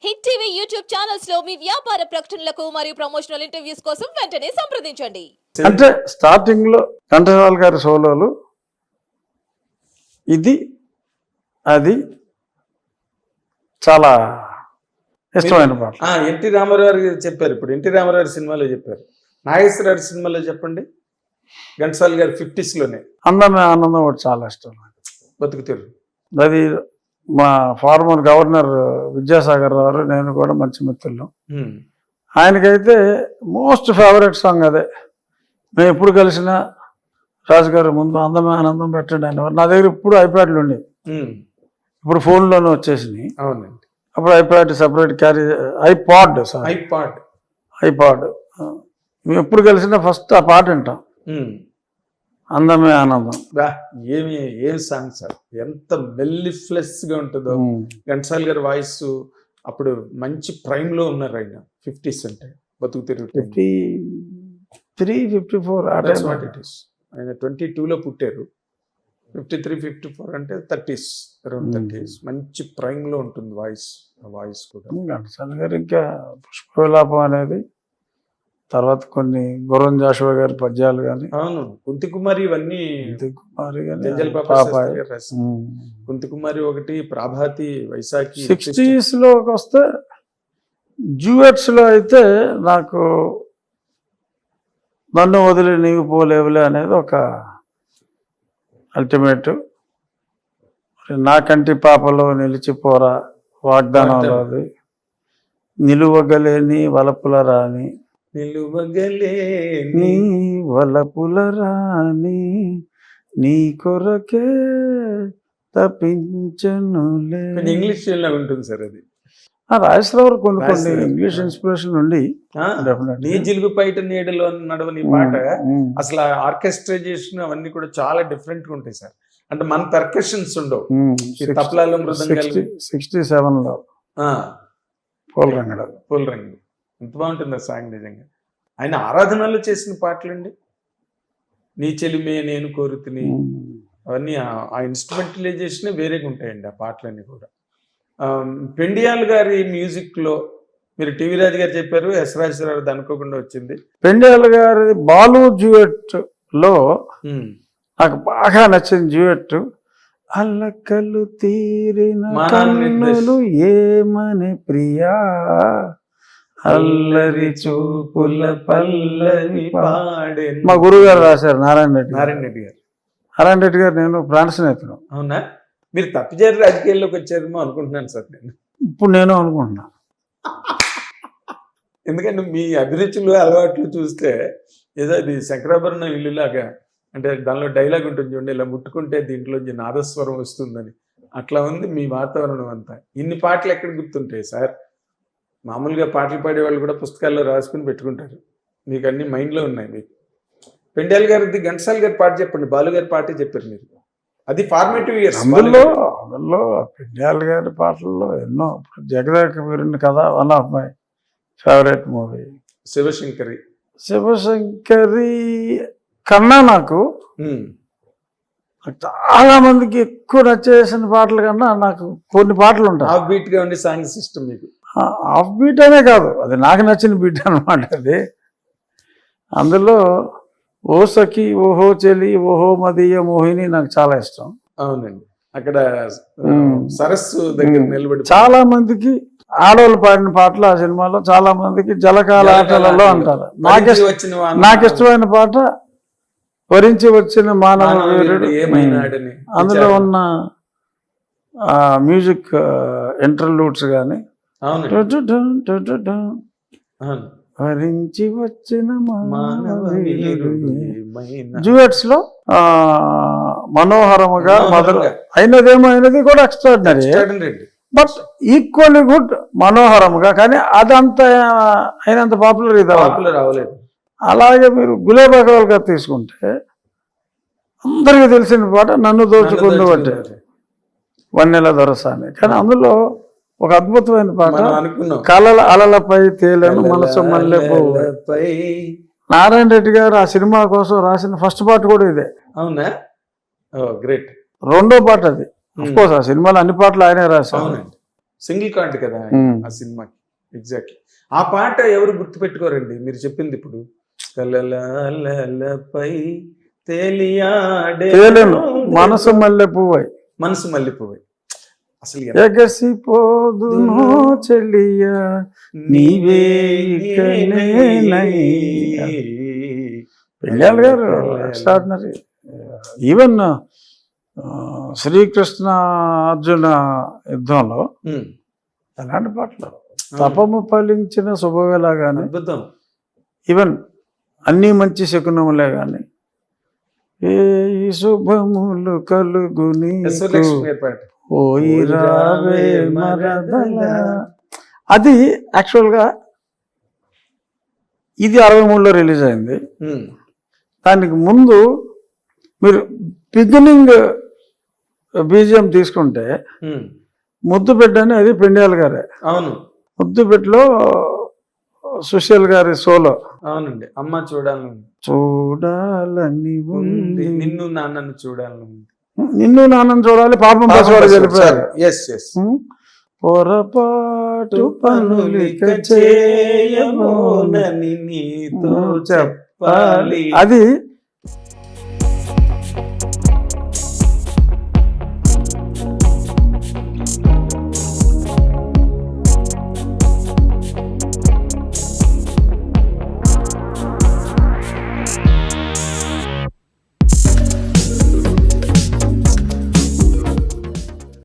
Hit TV YouTube channels లో మీ వ్యాపార ప్రకటనలకు మరియు ప్రమోషనల్ ఇంటర్వ్యూస్ కోసం వెంటనే సంప్రదించండి. అంటే స్టార్టింగ్ లో ఘంటసాల గారి సోలోలు ఇది అది చాలా ఇష్టమైన పాట. ఎన్టీ రామారావు గారు చెప్పారు, ఇప్పుడు ఎన్టీ రామారావు సినిమాలో చెప్పారు, నాగేశ్వరరావు సినిమాలో చెప్పండి, ఘంటసాల గారు 50s లోనే అందమే ఆనందం ఒకటి చాలా ఇష్టం నాకు. బతుకుతారు. అది మా ఫార్మర్ గవర్నర్ విద్యాసాగర్ రావు నేను కూడా మంచి మిత్రులు. ఆయనకైతే మోస్ట్ ఫేవరెట్ సాంగ్ అదే. మేము ఎప్పుడు కలిసినా రాజుగారు ముందు అందమే ఆనందం పెట్టండి అనేవారు. నా దగ్గర ఇప్పుడు ఐప్యాడ్లు ఉండేవి, ఇప్పుడు ఫోన్లోనే వచ్చేసినాయి. అవునండి. అప్పుడు ఐప్యాడ్ సపరేట్ క్యారీ ఐపాడ్ మేము ఎప్పుడు కలిసినా ఫస్ట్ ఆ పాట వింటాం, అందమే ఆనందం. ఏమి సాంగ్ సార్, ఎంత మెల్లిఫ్లెస్ గా ఉంటుందో. ఘంటసాల గారి వాయిస్ అప్పుడు మంచి ప్రైమ్ లో ఉన్నారు ఆయన. 50s అంటే బతుకు తిరుగు 53, 54 ఆయన 22లో పుట్టారు. 53, 54 అంటే 30s, అరౌండ్ 30s. మంచి ప్రైమ్ లో ఉంటుంది వాయిస్ కూడా. ఘంటసాల గారు ఇంకా పుష్పవిలాపం అనేది, తర్వాత కొన్ని గుర్రం జాషువా గారి పద్యాలు కానీ, అవును, కుంతి కుమారి, ఇవన్నీ కుంతి కుమారి ఒకటి, ప్రభాతి, వైశాఖి. 60s లోకి వస్తే డ్యూయట్స్ లో అయితే నాకు నన్ను వదిలి నీవు పోలేవులే అనేది ఒక అల్టిమేట్. నా కంటి పాపలో నిలిచిపోరా వాగ్దానంలో అది, నిలువగలేని వలపుల రాని, నిలువగలేని వలపుల రాని నీ కొరకే తప్పించనులే. ఇంగ్లీష్ ఉంటుంది సార్ అది. రాజేశ్వరరావు కొన్ని ఇంగ్లీష్ ఇన్స్పిరేషన్ ఉండి. నీ జిలుగు పైట నీడలో నడవని పాట అసలు ఆర్కెస్ట్రైజేషన్ అవన్నీ కూడా చాలా డిఫరెంట్ గా ఉంటాయి సార్. అంటే మన పర్కషన్స్ ఉండవు, తప్లాలు, మృదంగాలు. 67లో పూలరంగుడు ఎంత బాగుంటుంది ఆ సాంగ్ నిజంగా. ఆయన ఆరాధనలో చేసిన పాటలండి. నీ చెలిమే నేను కోరుతుని, అవన్నీ ఆ ఇన్స్ట్రుమెంటలైజేషన్ వేరేగా ఉంటాయండి ఆ పాటలన్నీ కూడా. పెండియాల్ గారి మ్యూజిక్ లో మీరు టీవీ రాజు గారు చెప్పారు, ఎస్ రాజేశ్వరరావు అనుకోకుండా వచ్చింది. పెండియాల్ గారి బాలు డ్యూయట్ లో నాకు బాగా నచ్చిన డ్యూయట్, అల్లకలు తీరిన కన్నులు ఏమని ప్రియా, అల్లరి చూపుల పల్లవి పాడే. మా గురువు గారు రాశారు, నారాయణ రెడ్డి గారు. నేను ప్రాణ స్నేహితుడు. అవునా? మీరు తప్పిచేరి రాజకీయాల్లోకి వచ్చారేమో అనుకుంటున్నాను సార్ నేను. ఇప్పుడు నేను అనుకుంటున్నా, ఎందుకంటే మీ అభిరుచులు అలవాట్లు చూస్తే ఏదో అది శంకరాభరణం ఇల్లులాగా, అంటే దానిలో డైలాగ్ ఉంటుంది చూడండి, ఇలా ముట్టుకుంటే దీంట్లోంచి నాదస్వరం వస్తుందని. అట్లా ఉంది మీ వాతావరణం అంతా. ఇన్ని పాటలు ఎక్కడ గుర్తుంటాయి సార్? మామూలుగా పాటలు పాడేవాళ్ళు కూడా పుస్తకాల్లో రాసుకుని పెట్టుకుంటారు. మీకు అన్ని మైండ్లో ఉన్నాయి. మీకు పెండియాల్ గారిది, ఘంటసాల గారి పాట చెప్పండి, బాలు గారి పాటే చెప్పారు మీరు. అది ఫార్మేటివ్ ఇయర్స్. అందులో పెండియాల్ గారి పాటల్లో ఎన్నో. జగదేక వీరుని కథ one of my favourite movie. Shivashankari కన్నా నాకు చాలా మందికి ఎక్కువ నచ్చేసిన పాటల కన్నా నాకు కొన్ని పాటలు ఉంటాయి ఆఫ్ బీట్ గా ఉండే సాంగ్ సిస్టమ్. మీకు ఆఫ్ బీట్ అనే కాదు, అది నాకు నచ్చిన బీట్ అనమాట. అది అందులో ఓ సఖి ఓహో చెలి ఓహో మదీయ మోహిని నాకు చాలా ఇష్టం. అవునండి, అక్కడ సరస్సు దగ్గర నిలబడి చాలా మందికి ఆడవాళ్ళు పాడిన పాటలు ఆ సినిమాలో చాలా మందికి జలకాల ఆటలలో అంటారు. నాకు ఇష్టమైన పాట వరించి వచ్చిన మానవ వీరుడు. అందులో ఉన్న మ్యూజిక్ ఇంటర్లూడ్స్ కానీ, వరించి వచ్చిన డ్యూయట్స్ లో మనోహరముగా మధుర అయినది కూడా ఎక్స్ట్రాడినరీ, బట్ ఈక్వల్లీ గుడ్ మనోహరముగా. కానీ అదంతా అయినంత పాపులర్ ఇది అవ్వలేదు. అలాగే మీరు గులేబా గారు తీసుకుంటే అందరికీ తెలిసిన పాట నన్ను దోచుకుంటూ అంటే వన్నెల దొరసాని. కానీ అందులో ఒక అద్భుతమైన పాట, కలల అలలపై తేలను మనసు మల్లెపై. నారాయణ రెడ్డి గారు ఆ సినిమా కోసం రాసిన ఫస్ట్ పాట కూడా ఇదే. అవునా? గ్రేట్. రెండో పాట అది. ఆ సినిమాలో అన్ని పాటలు ఆయనే రాశారు. సింగిల్ కార్డ్ కదా ఉమ్. ఆ సినిమాకి. ఎగ్జాక్ట్లీ ఆ పాట ఎవరు గుర్తుపెట్టుకోరండి మీరు చెప్పింది ఇప్పుడు. కలలపై తేలియాడే తేలెను మనసు మల్లె పువ్వై మనసు మల్లిపోయి అసలు ఎగసిపోదునో చెల్లియ నీవే ఇకనేనై. పెళ్ళాల్ గారు ఎక్స్ట్రాడినరీ. ఈవెన్ శ్రీకృష్ణ అర్జున యుద్ధంలో ఉమ్, ఎలాంటి పాటలు, తపము ఫలించిన శుభవేళ కానీ, అద్భుతం. ఈవెన్ అన్నీ మంచి శకునములే కానీ, ఏ ఈ శుభములు కలుగు నీకు యశ్వలక్ష్మి పాట. ఓయి రావే మరదల. అది యాక్చువల్గా ఇది 63లో రిలీజ్ అయింది. ఉమ్, దానికి ముందు మీరు బిగినింగ్ బీజిఎం తీసుకుంటే ఉమ్, ముద్దుబిడ్డ అని అది పెండ్యాల గారే. అవును ముద్దుబిడ్డలో సుశీల్ గారి సోలో అవునండి. అమ్మ చూడాలని ఉంది. చూడాలని ఉంది ఉంది, నిన్ను నాన్నను చూడాలని ఉంది. నిన్ను నాన్నను చూడాలి, పాపం పసివాడు వెళ్ళిపోయారు. ఎస్ ఎస్ పొరపాటు పనులిక చేయమోనని నీతో చెప్పాలి. అది